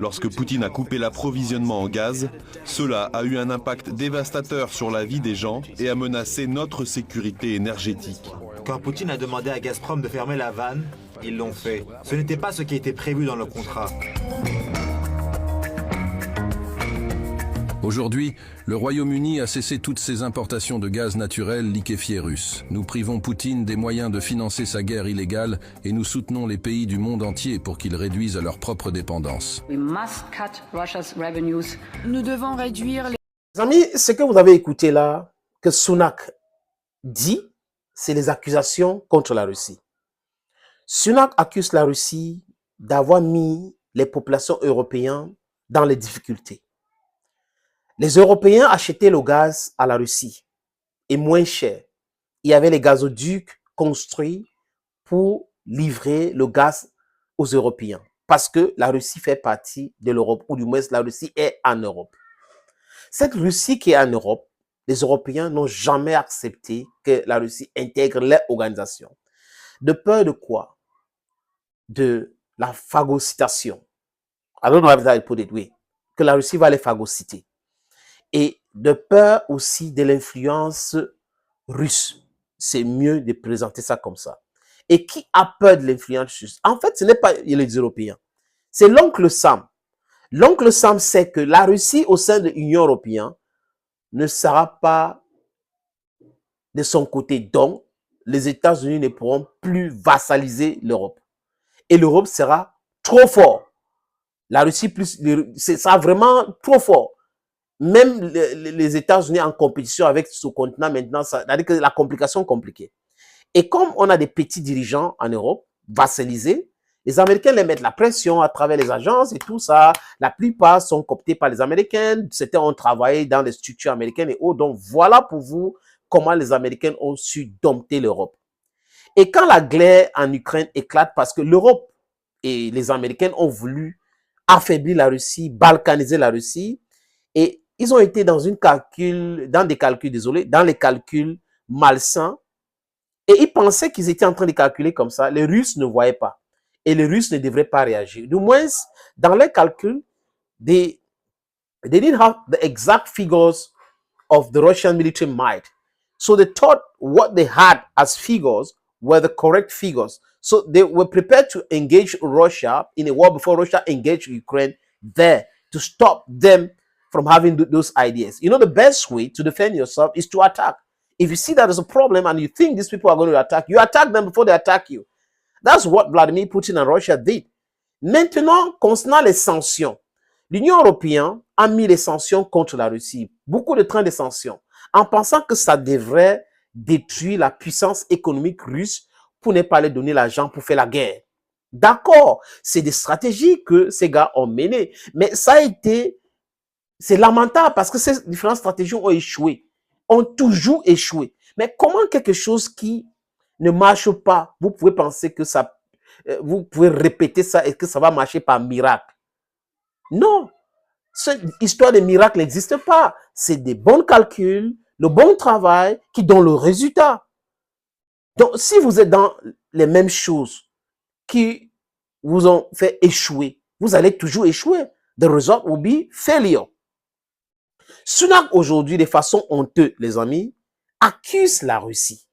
Lorsque Poutine a coupé l'approvisionnement en gaz, cela a eu un impact dévastateur sur la vie des gens et a menacé notre sécurité énergétique. Quand Poutine a demandé à Gazprom de fermer la vanne, ils l'ont fait. Ce n'était pas ce qui était prévu dans le contrat. Aujourd'hui, le Royaume-Uni a cessé toutes ses importations de gaz naturel liquéfié russe. Nous privons Poutine des moyens de financer sa guerre illégale et nous soutenons les pays du monde entier pour qu'ils réduisent leur propre dépendance. Nous devons réduire les... Les amis, ce que vous avez écouté là, que Sunak dit, c'est les accusations contre la Russie. Sunak accuse la Russie d'avoir mis les populations européennes dans les difficultés. Les Européens achetaient le gaz à la Russie et moins cher. Il y avait les gazoducs construits pour livrer le gaz aux Européens parce que la Russie fait partie de l'Europe, ou du moins la Russie est en Europe. Cette Russie qui est en Europe, les Européens n'ont jamais accepté que la Russie intègre leur organisation. De peur de quoi? De la phagocytation. Alors, on va dire, oui, que la Russie va les phagocyter. Et de peur aussi de l'influence russe. C'est mieux de présenter ça comme ça. Et qui a peur de l'influence russe? En fait, ce n'est pas les Européens. C'est l'oncle Sam. L'oncle Sam sait que la Russie au sein de l'Union européenne ne sera pas de son côté. Donc, les États-Unis ne pourront plus vassaliser l'Europe. Et l'Europe sera trop fort. La Russie, ça sera vraiment trop fort. Même les États-Unis en compétition avec ce continent maintenant, c'est-à-dire que la complication est compliquée. Et comme on a des petits dirigeants en Europe, vassalisés, les Américains les mettent la pression à travers les agences et tout ça. La plupart sont cooptés par les Américains. Certains ont travaillé dans les structures américaines et autres. Donc, voilà pour vous comment les Américains ont su dompter l'Europe. Et quand la guerre en Ukraine éclate, parce que l'Europe et les Américains ont voulu affaiblir la Russie, balkaniser la Russie, et ils ont été dans les calculs malsains. Et ils pensaient qu'ils étaient en train de calculer comme ça. Les Russes ne voyaient pas. Et les Russes ne devraient pas réagir. Du moins, dans les calculs, they didn't have the exact figures of the Russian military might. So they thought what they had as figures were the correct figures. So they were prepared to engage Russia in a war before Russia engaged Ukraine there to stop them from having those ideas. You know, the best way to defend yourself is to attack. If you see that there's a problem and you think these people are going to attack, you attack them before they attack you. That's what Vladimir Putin and Russia did. Maintenant, concernant les sanctions, l'Union européenne a mis les sanctions contre la Russie, beaucoup de trains de sanctions, en pensant que ça devrait détruire la puissance économique russe pour ne pas leur donner l'argent pour faire la guerre. D'accord, c'est des stratégies que ces gars ont menées, mais ça a été... C'est lamentable parce que ces différentes stratégies ont échoué, ont toujours échoué. Mais comment quelque chose qui ne marche pas, vous pouvez penser que ça, vous pouvez répéter ça et que ça va marcher par miracle? Non, cette histoire de miracle n'existe pas. C'est des bons calculs, le bon travail qui donne le résultat. Donc, si vous êtes dans les mêmes choses qui vous ont fait échouer, vous allez toujours échouer. The result will be failure. Sunak aujourd'hui, de façon honteuse, les amis, accuse la Russie.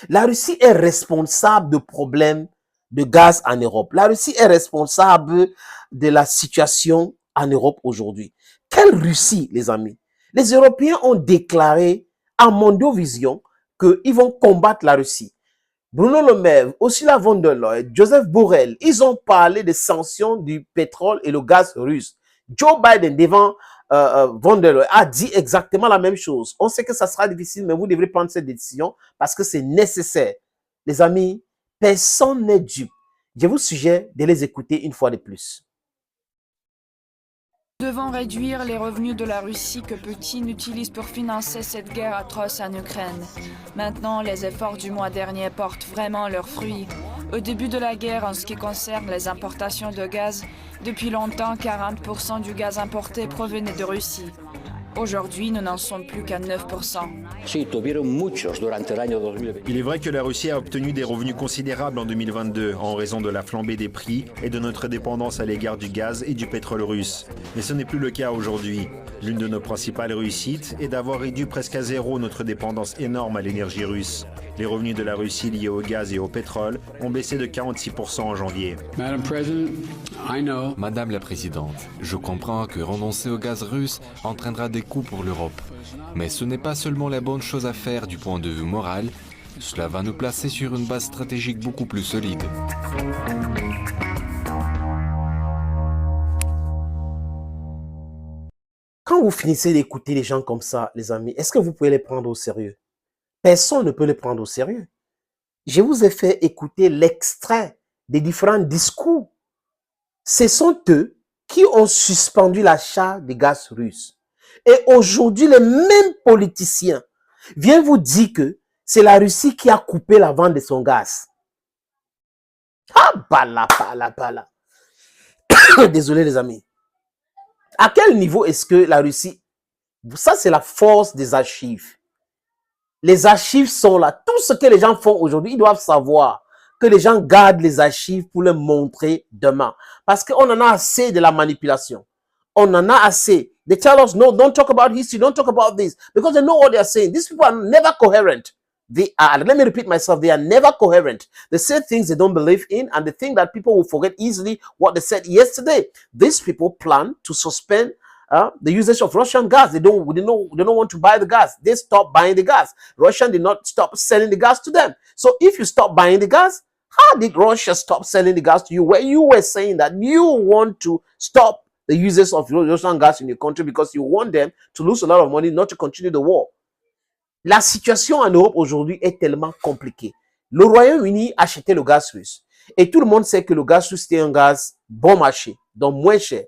La Russie est responsable de problèmes de gaz en Europe. La Russie est responsable de la situation en Europe aujourd'hui. Quelle Russie, les amis? Les Européens ont déclaré à Mondovision qu'ils vont combattre la Russie. Bruno Le Maire, Ursula von der Leyen, Joseph Borrell, ils ont parlé des sanctions du pétrole et le gaz russe. Joe Biden, devant von der Leyen, a dit exactement la même chose. On sait que ça sera difficile, mais vous devrez prendre cette décision parce que c'est nécessaire. Les amis, personne n'est dupe. Je vous suggère de les écouter une fois de plus. Nous devons réduire les revenus de la Russie que Poutine utilise pour financer cette guerre atroce en Ukraine. Maintenant, les efforts du mois dernier portent vraiment leurs fruits. Au début de la guerre, en ce qui concerne les importations de gaz, depuis longtemps, 40% du gaz importé provenait de Russie. Aujourd'hui, nous n'en sommes plus qu'à 9%. Il est vrai que la Russie a obtenu des revenus considérables en 2022 en raison de la flambée des prix et de notre dépendance à l'égard du gaz et du pétrole russe. Mais ce n'est plus le cas aujourd'hui. L'une de nos principales réussites est d'avoir réduit presque à zéro notre dépendance énorme à l'énergie russe. Les revenus de la Russie liés au gaz et au pétrole ont baissé de 46% en janvier. Madame la Présidente, je comprends que renoncer au gaz russe entraînera des coûts pour l'Europe. Mais ce n'est pas seulement la bonne chose à faire du point de vue moral, cela va nous placer sur une base stratégique beaucoup plus solide. Quand vous finissez d'écouter les gens comme ça, les amis, est-ce que vous pouvez les prendre au sérieux? Personne ne peut les prendre au sérieux. Je vous ai fait écouter l'extrait des différents discours. Ce sont eux qui ont suspendu l'achat des gaz russes. Et aujourd'hui, les mêmes politiciens viennent vous dire que c'est la Russie qui a coupé la vente de son gaz. Ah, bala. Désolé les amis. À quel niveau est-ce que la Russie... Ça, c'est la force des archives. Les archives sont là. Tout ce que les gens font aujourd'hui, ils doivent savoir que les gens gardent les archives pour les montrer demain. Parce qu'on en a assez de la manipulation. On en a assez. They tell us, no, don't talk about history, don't talk about this. Because they know what they are saying. These people are never coherent. They are, let me repeat myself, they are never coherent. They say things they don't believe in, and they think that people will forget easily what they said yesterday. These people plan to suspend the usage of Russian gas. They don't want to buy the gas. They stop buying the gas. Russia did not stop selling the gas to them. So if you stop buying the gas, how did Russia stop selling the gas to you? Where you were saying that you want to stop the usage of Russian gas in your country because you want them to lose a lot of money, not to continue the war. La situation en Europe aujourd'hui est tellement compliquée. Le Royaume-Uni achetait le gaz russe. Et tout le monde sait que le gaz russe est un gaz bon marché, donc moins cher.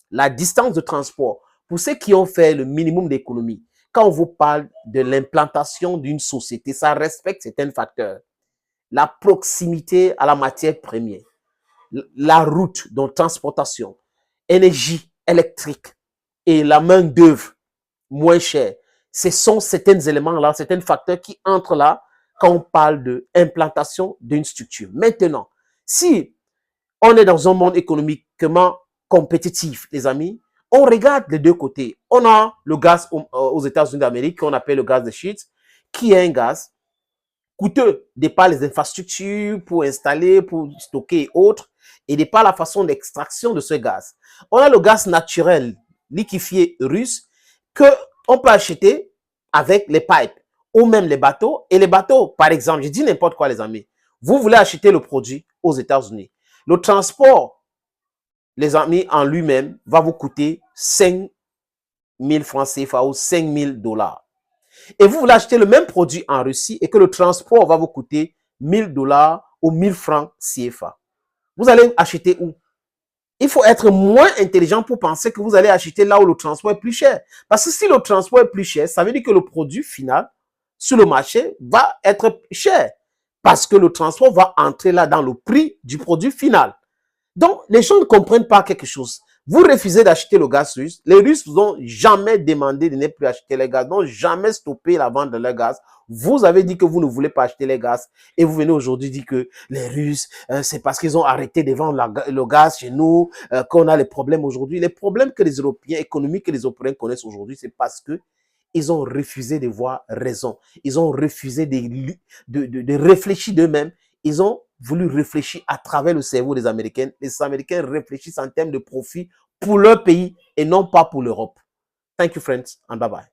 La distance de transport, pour ceux qui ont fait le minimum d'économie, quand on vous parle de l'implantation d'une société, ça respecte certains facteurs. La proximité à la matière première, la route, donc transportation, énergie électrique et la main d'œuvre moins chère. Ce sont certains éléments-là, certains facteurs qui entrent là quand on parle de implantation d'une structure. Maintenant, si on est dans un monde économiquement compétitif, les amis, on regarde les deux côtés. On a le gaz aux États-Unis d'Amérique, qu'on appelle le gaz de schiste, qui est un gaz coûteux, de par les infrastructures pour installer, pour stocker et autres, et de par la façon d'extraction de ce gaz. On a le gaz naturel liquéfié russe qu'on peut acheter avec les pipes ou même les bateaux. Et les bateaux, par exemple, je dis n'importe quoi les amis, vous voulez acheter le produit aux États-Unis. Le transport, les amis, en lui-même, va vous coûter 5 000 francs CFA ou 5 000 $. Et vous voulez acheter le même produit en Russie et que le transport va vous coûter 1 000 $ ou 1 000 francs CFA. Vous allez acheter où? Il faut être moins intelligent pour penser que vous allez acheter là où le transport est plus cher. Parce que si le transport est plus cher, ça veut dire que le produit final sur le marché va être cher. Parce que le transport va entrer là dans le prix du produit final. Donc, les gens ne comprennent pas quelque chose. Vous refusez d'acheter le gaz russe. Les Russes vous ont jamais demandé de ne plus acheter les gaz, n'ont jamais stoppé la vente de leur gaz. Vous avez dit que vous ne voulez pas acheter les gaz et vous venez aujourd'hui dire que les Russes, c'est parce qu'ils ont arrêté de vendre le gaz chez nous qu'on a les problèmes aujourd'hui. Les problèmes que les Européens économiques que les Européens connaissent aujourd'hui, c'est parce que ils ont refusé de voir raison. Ils ont refusé de réfléchir d'eux-mêmes. Ils ont voulu réfléchir à travers le cerveau des Américains. Les Américains réfléchissent en termes de profit pour leur pays et non pas pour l'Europe. Thank you, friends, and bye-bye.